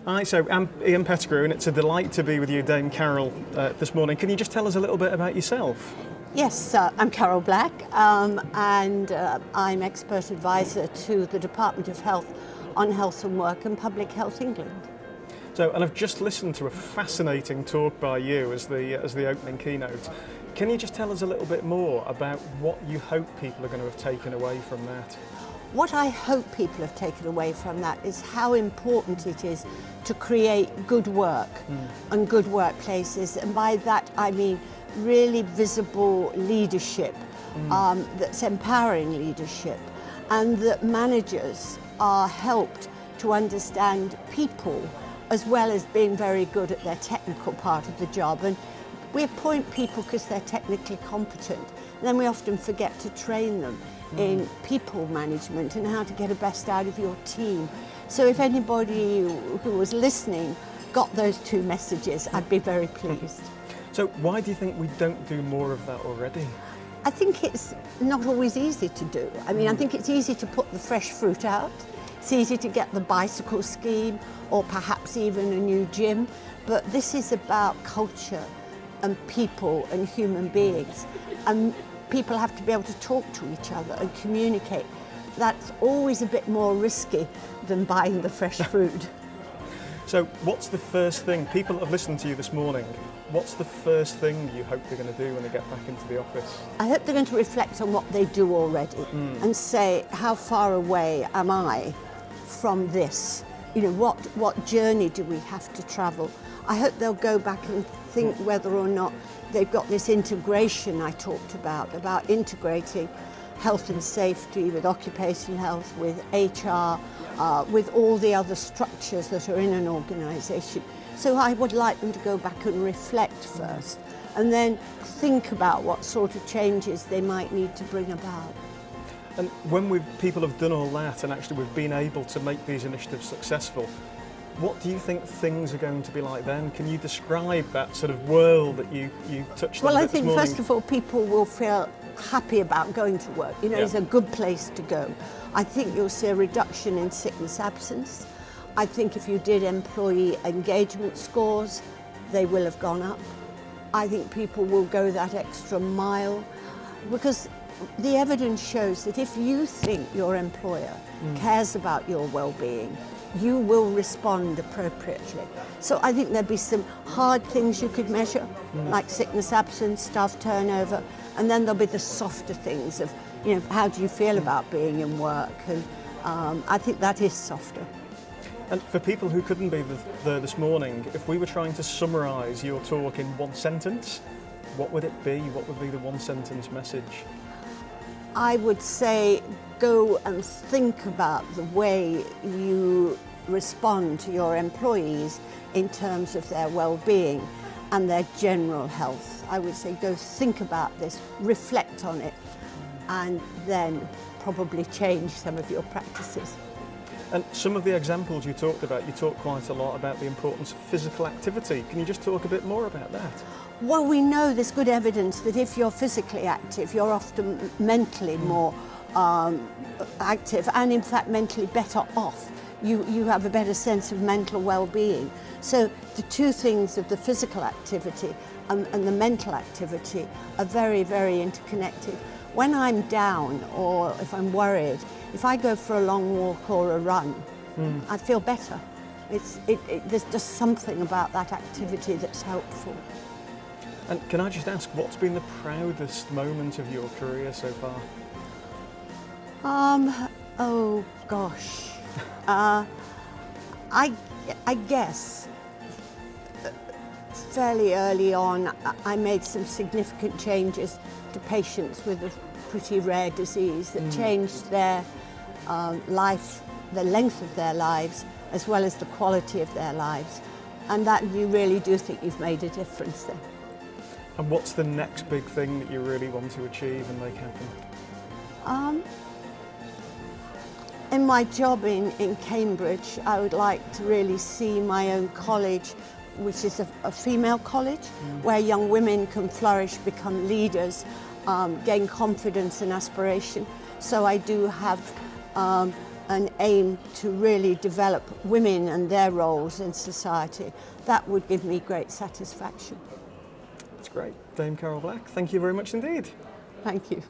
Hi, so I'm Ian Pettigrew, and it's a delight to be with you, Dame Carol, this morning. Can you just tell us a little bit about yourself? Yes, I'm Carol Black, and I'm expert advisor to the Department of Health on Health and Work and Public Health England. So, and I've just listened to a fascinating talk by you as the opening keynote. Can you just tell us a little bit more about what you hope people are going to have taken away from that? What I hope people have taken away from that is how important it is to create good work and good workplaces, and by that I mean really visible leadership that's empowering leadership, and that managers are helped to understand people as well as being very good at their technical part of the job. And we appoint people because they're technically competent, and then we often forget to train them in people management and how to get the best out of your team. So if anybody who was listening got those two messages, I'd be very pleased. So why do you think we don't do more of that already? I think it's not always easy to do. I mean, I think it's easy to put the fresh fruit out. It's easy to get the bicycle scheme or perhaps even a new gym. But this is about culture and people and human beings. And people have to be able to talk to each other and communicate. That's always a bit more risky than buying the fresh fruit. So what's the first thing, people that have listened to you this morning, what's the first thing you hope they're going to do when they get back into the office? I hope they're going to reflect on what they do already and say, how far away am I from this? You know, what journey do we have to travel? I hope they'll go back and think whether or not they've got this integration I talked about integrating health and safety with occupational health, with HR, with all the other structures that are in an organisation. So I would like them to go back and reflect first, and then think about what sort of changes they might need to bring about. And when people have done all that and actually we've been able to make these initiatives successful, what do you think things are going to be like then? Can you describe that sort of world that you touched on Well, I this think morning? first of all, people will feel happy about going to work. You know, it's a good place to go. I think you'll see a reduction in sickness absence. I think if you did employee engagement scores, they will have gone up. I think people will go that extra mile, because the evidence shows that if you think your employer cares about your well-being, you will respond appropriately. So I think there'd be some hard things you could measure, like sickness absence, staff turnover, and then there'll be the softer things of, you know, how do you feel about being in work? And I think that is softer. And for people who couldn't be there this morning, if we were trying to summarise your talk in one sentence, what would it be? What would be the one sentence message? I would say go and think about the way you respond to your employees in terms of their well-being and their general health. I would say go think about this, reflect on it, and then probably change some of your practices. And some of the examples you talked about, you talked quite a lot about the importance of physical activity. Can you just talk a bit more about that? Well, we know there's good evidence that if you're physically active, you're often mentally more active, and in fact mentally better off. You have a better sense of mental well-being. So the two things of the physical activity and the mental activity are very, very interconnected. When I'm down or if I'm worried, if I go for a long walk or a run, I feel better. There's just something about that activity that's helpful. And can I just ask, what's been the proudest moment of your career so far? Oh gosh. I guess fairly early on I made some significant changes to patients with a pretty rare disease that changed their life, the length of their lives, as well as the quality of their lives. And that you really do think you've made a difference there. And what's the next big thing that you really want to achieve and make happen? In my job in Cambridge, I would like to really see my own college, which is a female college, where young women can flourish, become leaders, gain confidence and aspiration. So I do have and aim to really develop women and their roles in society, that would give me great satisfaction. That's great. Dame Carol Black, thank you very much indeed. Thank you.